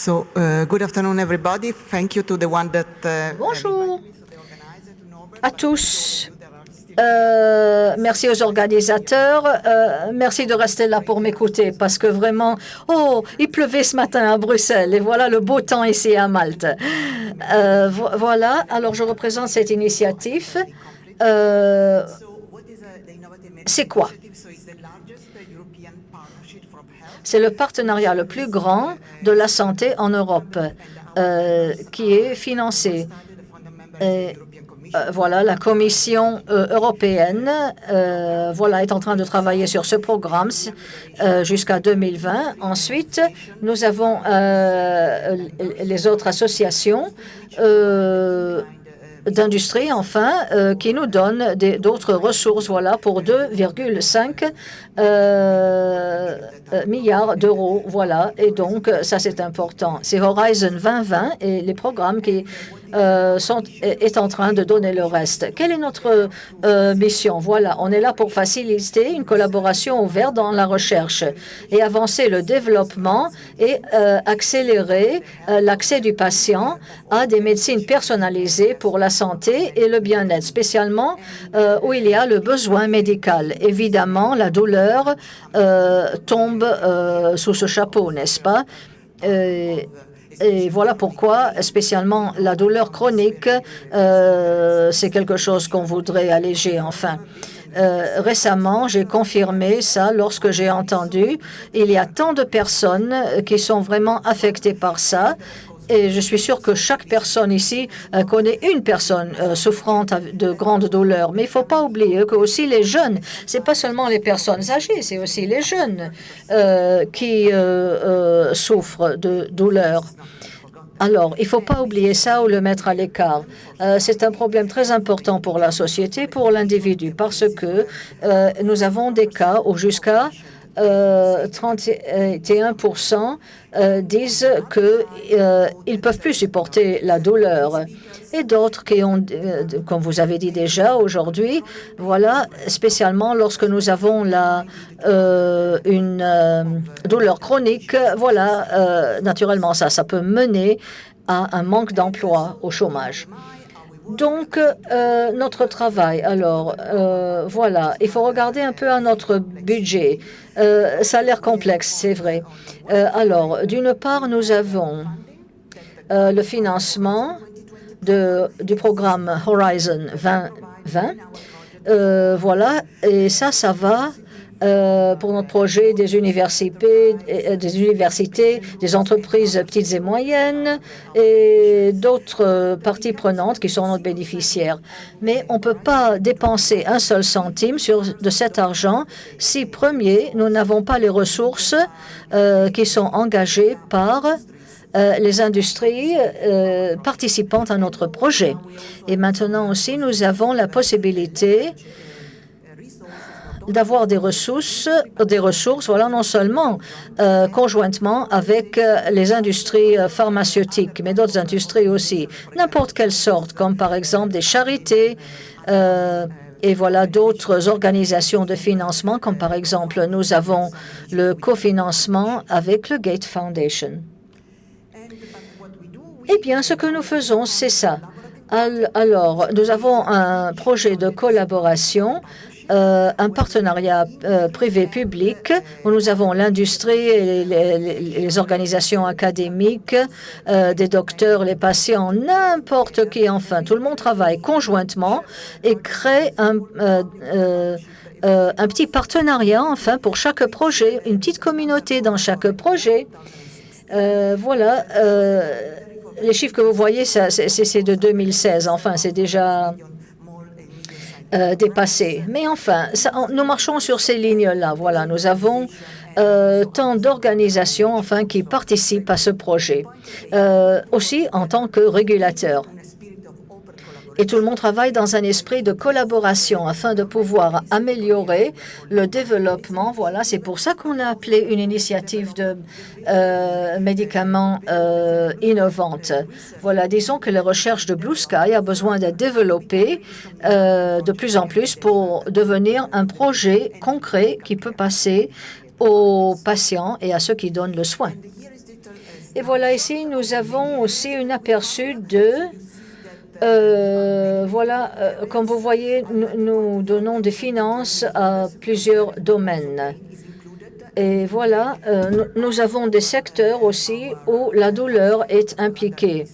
Good afternoon, everybody. Thank you to the one that. Bonjour à tous. Merci aux organisateurs. Merci de rester là pour m'écouter parce que vraiment, il pleuvait ce matin à Bruxelles et voilà le beau temps ici à Malte. Voilà, alors je représente cette initiative. C'est quoi? C'est le partenariat le plus grand de la santé en Europe qui est financé. Voilà, la Commission européenne est en train de travailler sur ce programme jusqu'à 2020. Ensuite, nous avons les autres associations d'industrie, qui nous donnent d'autres ressources, pour 2,5 milliards d'euros, et donc ça c'est important. C'est Horizon 2020 et les programmes qui est en train de donner le reste. Quelle est notre mission? On est là pour faciliter une collaboration ouverte dans la recherche et avancer le développement et accélérer l'accès du patient à des médecines personnalisées pour la santé et le bien-être, spécialement où il y a le besoin médical. Évidemment, la douleur tombe sous ce chapeau, n'est-ce pas? Et voilà pourquoi, spécialement la douleur chronique, c'est quelque chose qu'on voudrait alléger, récemment, j'ai confirmé ça lorsque j'ai entendu il y a tant de personnes qui sont vraiment affectées par ça. Et je suis sûre que chaque personne ici connaît une personne souffrant de grandes douleurs. Mais il ne faut pas oublier que aussi les jeunes, ce n'est pas seulement les personnes âgées, c'est aussi les jeunes qui souffrent de douleurs. Alors, il ne faut pas oublier ça ou le mettre à l'écart. C'est un problème très important pour la société, pour l'individu, parce que nous avons des cas où jusqu'à 31% disent qu'ils ne peuvent plus supporter la douleur. Et d'autres qui ont, comme vous avez dit déjà aujourd'hui, spécialement lorsque nous avons une douleur chronique, naturellement ça peut mener à un manque d'emploi, au chômage. Donc, notre travail, il faut regarder un peu à notre budget. Ça a l'air complexe, c'est vrai. D'une part, nous avons le financement du programme Horizon 2020. Et ça va pour notre projet des universités, des entreprises petites et moyennes et d'autres parties prenantes qui sont notre bénéficiaires. Mais on ne peut pas dépenser un seul centime de cet argent si, premier, nous n'avons pas les ressources qui sont engagées par les industries participantes à notre projet. Et maintenant aussi, nous avons la possibilité d'avoir des ressources, non seulement conjointement avec les industries pharmaceutiques, mais d'autres industries aussi, n'importe quelle sorte, comme par exemple des charités, et d'autres organisations de financement, comme par exemple, nous avons le cofinancement avec le Gates Foundation. Eh bien, ce que nous faisons, c'est ça. Alors, nous avons un projet de collaboration, un partenariat privé-public où nous avons l'industrie et les organisations académiques, des docteurs, les patients, n'importe qui, tout le monde travaille conjointement et crée un petit partenariat, pour chaque projet, une petite communauté dans chaque projet. Les chiffres que vous voyez, c'est de 2016. C'est déjà dépassé. Mais nous marchons sur ces lignes-là. Nous avons tant d'organisations qui participent à ce projet, aussi en tant que régulateurs. Et tout le monde travaille dans un esprit de collaboration afin de pouvoir améliorer le développement. C'est pour ça qu'on a appelé une initiative de médicaments innovantes. Disons que la recherche de Blue Sky a besoin d'être développée de plus en plus pour devenir un projet concret qui peut passer aux patients et à ceux qui donnent le soin. Et voilà, ici, nous avons aussi un aperçu de... comme vous voyez, nous donnons des finances à plusieurs domaines. Et voilà, nous avons des secteurs aussi où la douleur est impliquée.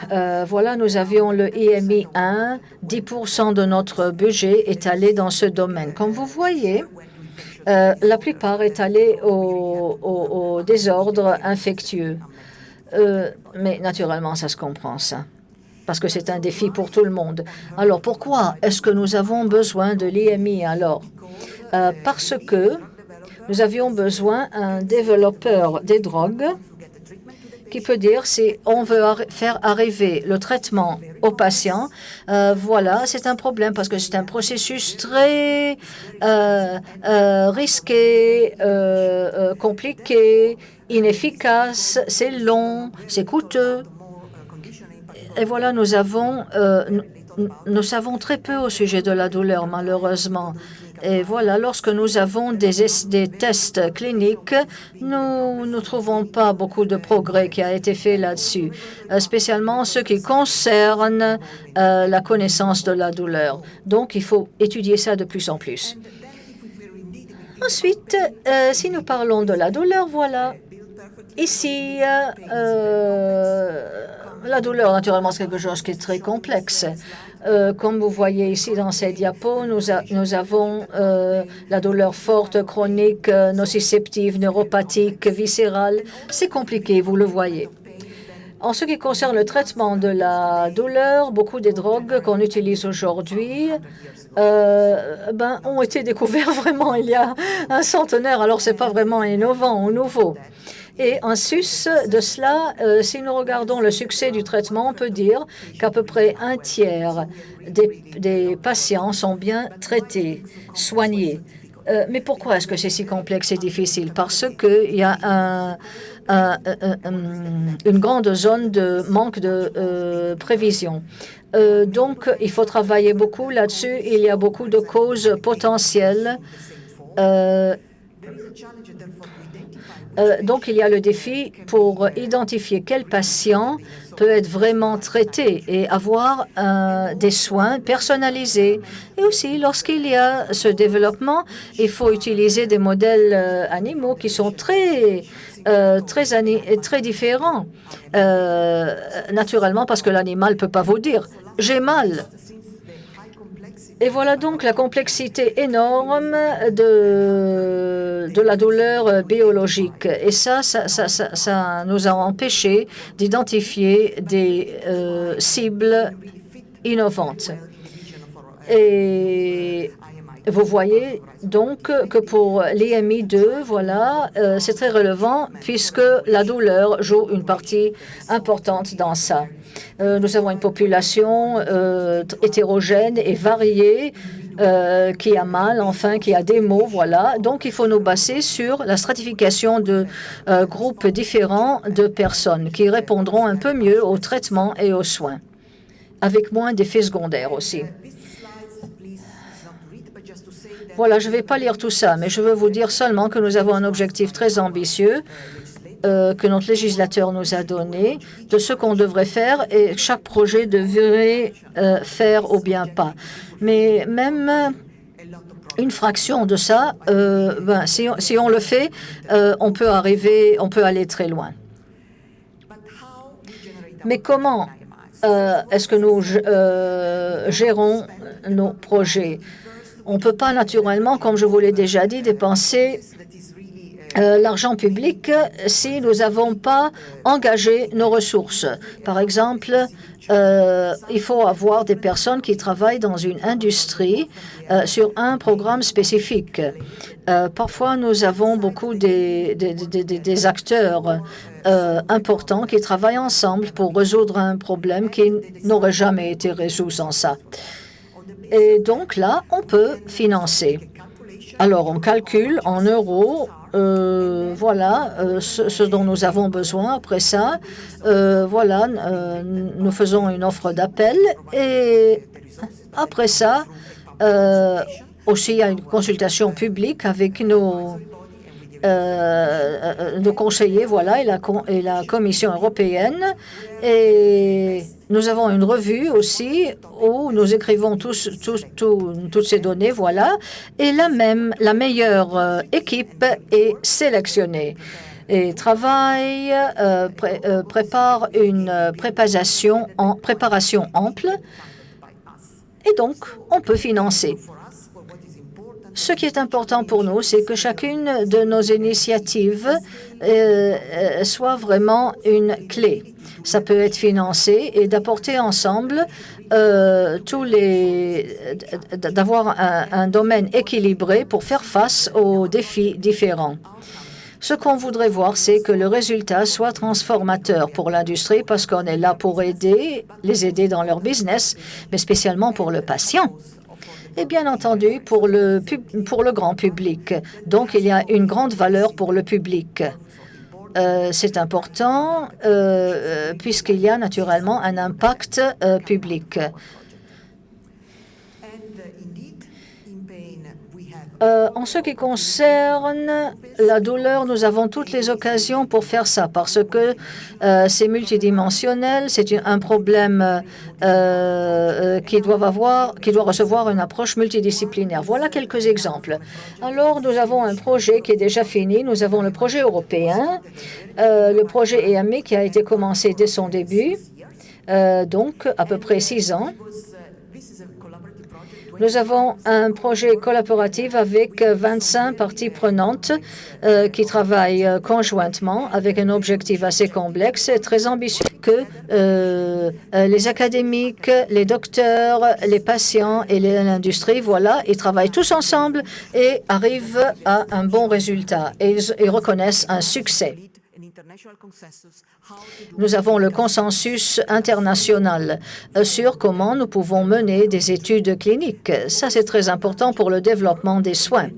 Voilà, nous avions le IMI 1, 10% de notre budget est allé dans ce domaine. Comme vous voyez, la plupart est allé au désordre infectieux. Mais naturellement, ça se comprend, ça, parce que c'est un défi pour tout le monde. Alors, pourquoi est-ce que nous avons besoin de l'IMI alors? Parce que nous avions besoin d'un développeur des drogues qui peut dire si on veut faire arriver le traitement aux patients. Voilà, c'est un problème parce que c'est un processus très risqué, compliqué, inefficace, c'est long, c'est coûteux. Et voilà, nous savons très peu au sujet de la douleur, malheureusement. Et voilà, lorsque nous avons des tests cliniques, nous ne trouvons pas beaucoup de progrès qui a été fait là-dessus, spécialement ce qui concerne la connaissance de la douleur. Donc, il faut étudier ça de plus en plus. Ensuite, si nous parlons de la douleur, voilà, ici, la douleur, naturellement, c'est quelque chose qui est très complexe. Comme vous voyez ici dans ces diapos, nous avons la douleur forte, chronique, nociceptive, neuropathique, viscérale. C'est compliqué, vous le voyez. En ce qui concerne le traitement de la douleur, beaucoup des drogues qu'on utilise aujourd'hui ont été découvertes vraiment il y a un centenaire, alors ce n'est pas vraiment innovant ou nouveau. Et en sus de cela, si nous regardons le succès du traitement, on peut dire qu'à peu près un tiers des patients sont bien traités, soignés. Mais pourquoi est-ce que c'est si complexe et difficile? Parce qu'il y a une grande zone de manque de prévision. Donc, il faut travailler beaucoup là-dessus. Il y a beaucoup de causes potentielles. Donc, il y a le défi pour identifier quel patient peut être vraiment traité et avoir des soins personnalisés. Et aussi, lorsqu'il y a ce développement, il faut utiliser des modèles animaux qui sont très différents. Naturellement, parce que l'animal ne peut pas vous dire « j'ai mal ». Et voilà donc la complexité énorme de la douleur biologique. Et ça nous a empêché d'identifier des cibles innovantes. Et vous voyez donc que pour l'IMI 2, voilà, c'est très relevant puisque la douleur joue une partie importante dans ça. Nous avons une population hétérogène et variée qui a mal, enfin, qui a des maux, voilà. Donc, il faut nous baser sur la stratification de groupes différents de personnes qui répondront un peu mieux au traitement et aux soins, avec moins d'effets secondaires aussi. Voilà, je ne vais pas lire tout ça, mais je veux vous dire seulement que nous avons un objectif très ambitieux que notre législateur nous a donné de ce qu'on devrait faire et chaque projet devrait faire ou bien pas. Mais même une fraction de ça, si on le fait, on peut aller très loin. Mais comment est-ce que nous gérons nos projets? On ne peut pas naturellement, comme je vous l'ai déjà dit, dépenser l'argent public si nous n'avons pas engagé nos ressources. Par exemple, il faut avoir des personnes qui travaillent dans une industrie sur un programme spécifique. Parfois, nous avons beaucoup des acteurs importants qui travaillent ensemble pour résoudre un problème qui n'aurait jamais été résolu sans ça. Et donc là, on peut financer. Alors, on calcule en euros, voilà, ce dont nous avons besoin. Après ça, voilà, nous faisons une offre d'appel et après ça, aussi il y a une consultation publique avec nos de conseillers, voilà, et la Commission européenne. Et nous avons une revue aussi où nous écrivons toutes ces données, voilà. Et la meilleure équipe est sélectionnée et travaille, prépare une préparation ample. Et donc, on peut financer. Ce qui est important pour nous, c'est que chacune de nos initiatives soit vraiment une clé. Ça peut être financé et d'apporter ensemble d'avoir un domaine équilibré pour faire face aux défis différents. Ce qu'on voudrait voir, c'est que le résultat soit transformateur pour l'industrie parce qu'on est là pour les aider dans leur business, mais spécialement pour le patient. Et bien entendu, pour le grand public. Donc, il y a une grande valeur pour le public. C'est important puisqu'il y a naturellement un impact public. En ce qui concerne la douleur, nous avons toutes les occasions pour faire ça parce que c'est multidimensionnel, c'est un problème qui doit recevoir une approche multidisciplinaire. Voilà quelques exemples. Alors, nous avons un projet qui est déjà fini. Nous avons le projet européen, le projet EAMI qui a été commencé dès son début, donc à peu près 6 ans. Nous avons un projet collaboratif avec 25 parties prenantes qui travaillent conjointement avec un objectif assez complexe et très ambitieux que les académiques, les docteurs, les patients et l'industrie, voilà, ils travaillent tous ensemble et arrivent à un bon résultat et ils reconnaissent un succès. Nous avons le consensus international sur comment nous pouvons mener des études cliniques. Ça, c'est très important pour le développement des soins.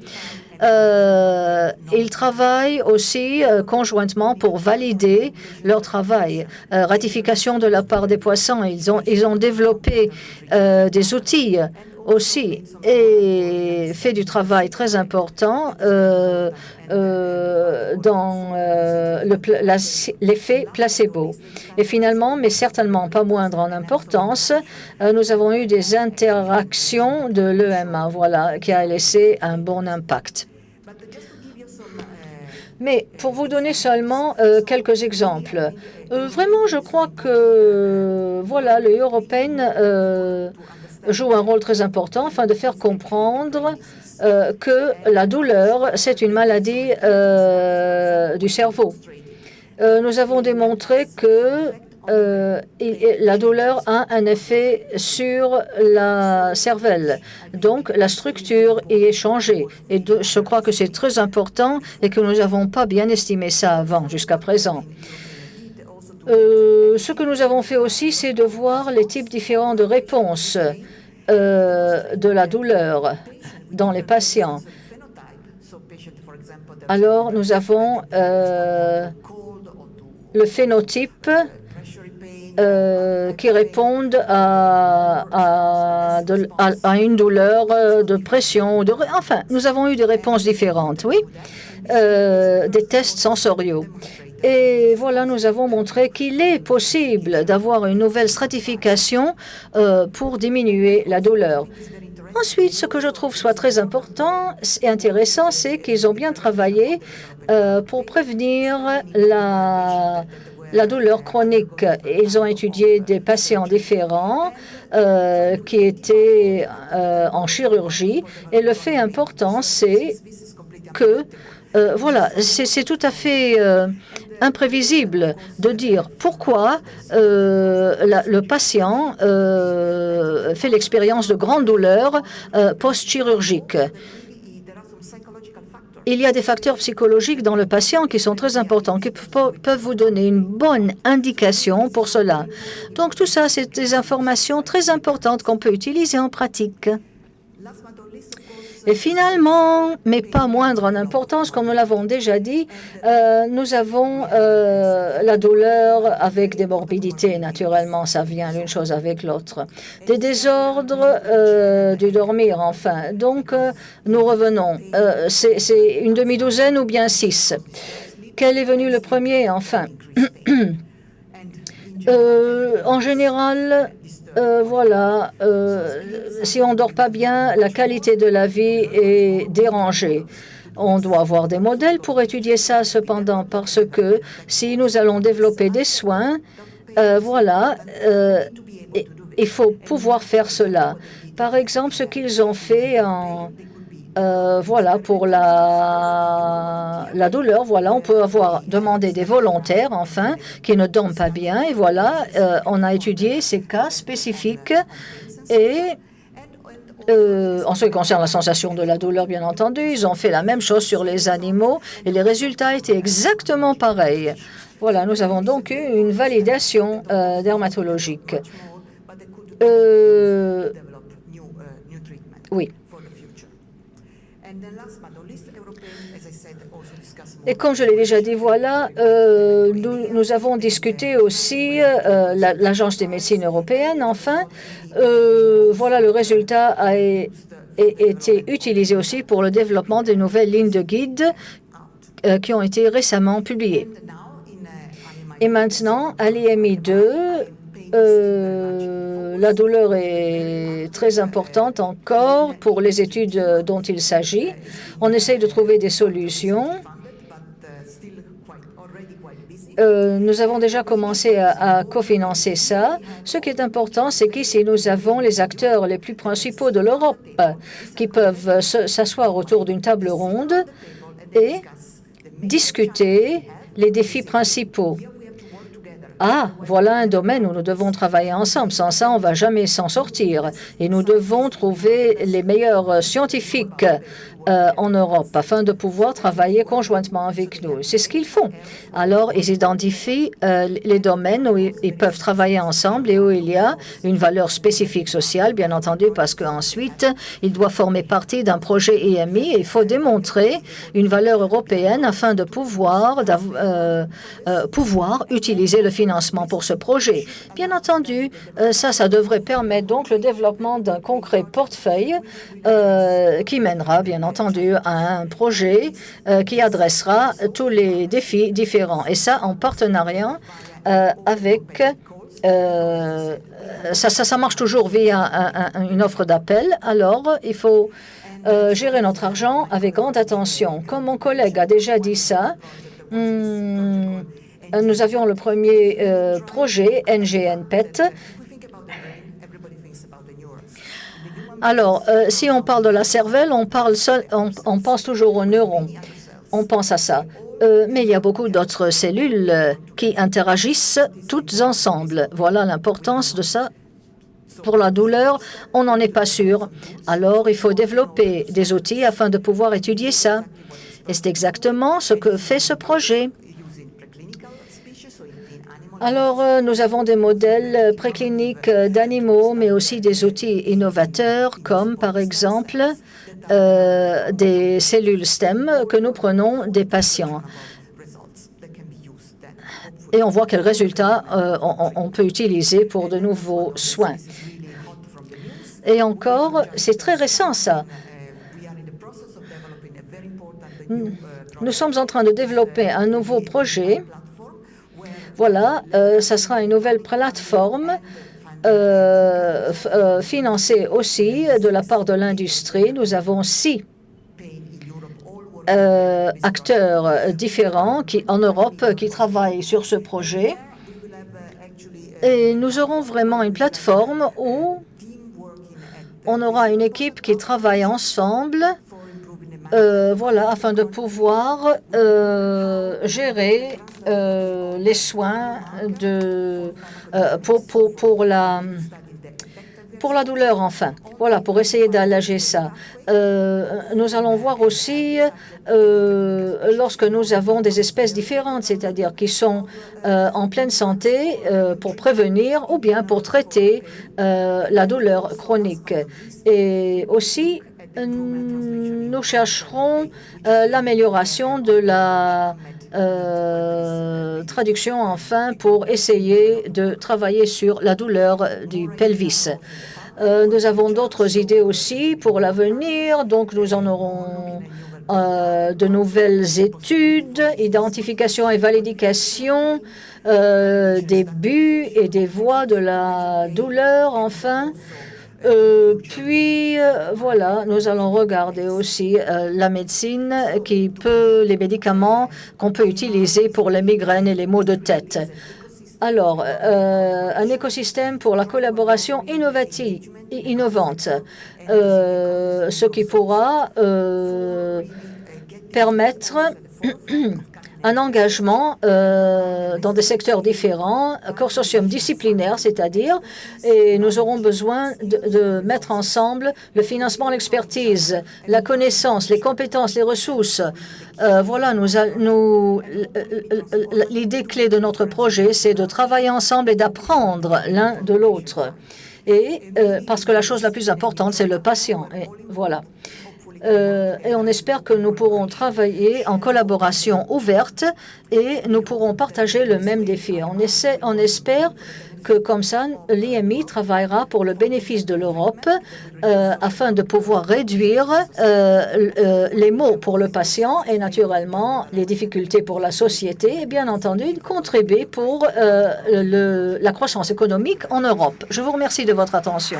Ils travaillent aussi conjointement pour valider leur travail. Ratification de la part des poissons, ils ont développé des outils aussi et fait du travail très important dans l'effet placebo. Et finalement, mais certainement pas moindre en importance, nous avons eu des interactions de l'EMA, voilà, qui a laissé un bon impact. Mais pour vous donner seulement quelques exemples, vraiment, je crois que voilà, l'Union européenne joue un rôle très important afin de faire comprendre que la douleur, c'est une maladie du cerveau. Nous avons démontré que la douleur a un effet sur la cervelle. Donc, la structure y est changée. Et je crois que c'est très important et que nous n'avons pas bien estimé ça avant, jusqu'à présent. Ce que nous avons fait aussi, c'est de voir les types différents de réponses de la douleur dans les patients. Alors, nous avons le phénotype qui répondent à une douleur de pression. Enfin, nous avons eu des réponses différentes, oui, des tests sensoriaux. Et voilà, nous avons montré qu'il est possible d'avoir une nouvelle stratification pour diminuer la douleur. Ensuite, ce que je trouve soit très important et intéressant, c'est qu'ils ont bien travaillé pour prévenir la douleur chronique. Ils ont étudié des patients différents qui étaient en chirurgie. Et le fait important, c'est que, voilà, c'est tout à fait imprévisible de dire pourquoi le patient fait l'expérience de grandes douleurs post-chirurgiques. Il y a des facteurs psychologiques dans le patient qui sont très importants, qui peuvent vous donner une bonne indication pour cela. Donc tout ça, c'est des informations très importantes qu'on peut utiliser en pratique. Et finalement, mais pas moindre en importance, comme nous l'avons déjà dit, nous avons la douleur avec des morbidités. Naturellement, ça vient l'une chose avec l'autre. Des désordres du dormir, enfin. Donc, nous revenons. C'est une demi-douzaine ou bien 6. Quel est venu le premier, enfin? En général, voilà, si on ne dort pas bien, la qualité de la vie est dérangée. On doit avoir des modèles pour étudier ça, cependant, parce que si nous allons développer des soins, voilà, il faut pouvoir faire cela. Par exemple, ce qu'ils ont fait voilà, pour la douleur, voilà, on peut demander des volontaires, enfin, qui ne dorment pas bien, et voilà, on a étudié ces cas spécifiques, et en ce qui concerne la sensation de la douleur, bien entendu, ils ont fait la même chose sur les animaux, et les résultats étaient exactement pareils. Voilà, nous avons donc eu une validation dermatologique. Oui. Et comme je l'ai déjà dit, voilà, nous avons discuté aussi l'Agence des médecines européennes, enfin. Voilà, le résultat a été utilisé aussi pour le développement des nouvelles lignes de guide qui ont été récemment publiées. Et maintenant, à l'IMI 2, la douleur est très importante encore pour les études dont il s'agit. On essaye de trouver des solutions. Nous avons déjà commencé à cofinancer ça. Ce qui est important, c'est qu'ici, nous avons les acteurs les plus principaux de l'Europe qui peuvent s'asseoir autour d'une table ronde et discuter les défis principaux. Ah, voilà un domaine où nous devons travailler ensemble. Sans ça, on ne va jamais s'en sortir. Et nous devons trouver les meilleurs scientifiques en Europe afin de pouvoir travailler conjointement avec nous. C'est ce qu'ils font. Alors, ils identifient les domaines où ils peuvent travailler ensemble et où il y a une valeur spécifique sociale, bien entendu, parce qu'ensuite, il doit former partie d'un projet IMI et il faut démontrer une valeur européenne afin de pouvoir utiliser le financement pour ce projet. Bien entendu, ça devrait permettre donc le développement d'un concret portefeuille qui mènera, bien entendu, à un projet qui adressera tous les défis différents. Et ça, en partenariat avec... ça marche toujours via une offre d'appel. Alors, il faut gérer notre argent avec grande attention. Comme mon collègue a déjà dit ça, nous avions le premier projet, NGN-PET. Alors, si on parle de la cervelle, on pense toujours aux neurones. On pense à ça. Mais il y a beaucoup d'autres cellules qui interagissent toutes ensemble. Voilà l'importance de ça. Pour la douleur, on n'en est pas sûr. Alors, il faut développer des outils afin de pouvoir étudier ça. Et c'est exactement ce que fait ce projet. Alors, nous avons des modèles précliniques d'animaux, mais aussi des outils innovateurs, comme par exemple des cellules STEM que nous prenons des patients. Et on voit quels résultats on peut utiliser pour de nouveaux soins. Et encore, c'est très récent, ça. Nous sommes en train de développer un nouveau projet. Voilà, ça sera une nouvelle plateforme financée aussi de la part de l'industrie. Nous avons 6 acteurs différents en Europe qui travaillent sur ce projet. Et nous aurons vraiment une plateforme où on aura une équipe qui travaille ensemble, voilà, afin de pouvoir gérer les soins pour la douleur, enfin. Voilà, pour essayer d'alléger ça. Nous allons voir aussi lorsque nous avons des espèces différentes, c'est-à-dire qui sont en pleine santé pour prévenir ou bien pour traiter la douleur chronique. Et aussi, nous chercherons l'amélioration de la traduction, enfin, pour essayer de travailler sur la douleur du pelvis. Nous avons d'autres idées aussi pour l'avenir, donc nous en aurons de nouvelles études, identification et validation des buts et des voies de la douleur, enfin. Voilà, nous allons regarder aussi la médecine les médicaments qu'on peut utiliser pour les migraines et les maux de tête. Alors, un écosystème pour la collaboration innovante, ce qui pourra permettre un engagement dans des secteurs différents, consortium disciplinaire, c'est-à-dire, et nous aurons besoin de mettre ensemble le financement, l'expertise, la connaissance, les compétences, les ressources. Voilà, l'idée clé de notre projet, c'est de travailler ensemble et d'apprendre l'un de l'autre. Et parce que la chose la plus importante, c'est le patient. Et voilà. Et on espère que nous pourrons travailler en collaboration ouverte et nous pourrons partager le même défi. On espère que comme ça, l'IMI travaillera pour le bénéfice de l'Europe afin de pouvoir réduire les maux pour le patient et naturellement les difficultés pour la société et bien entendu contribuer pour la croissance économique en Europe. Je vous remercie de votre attention.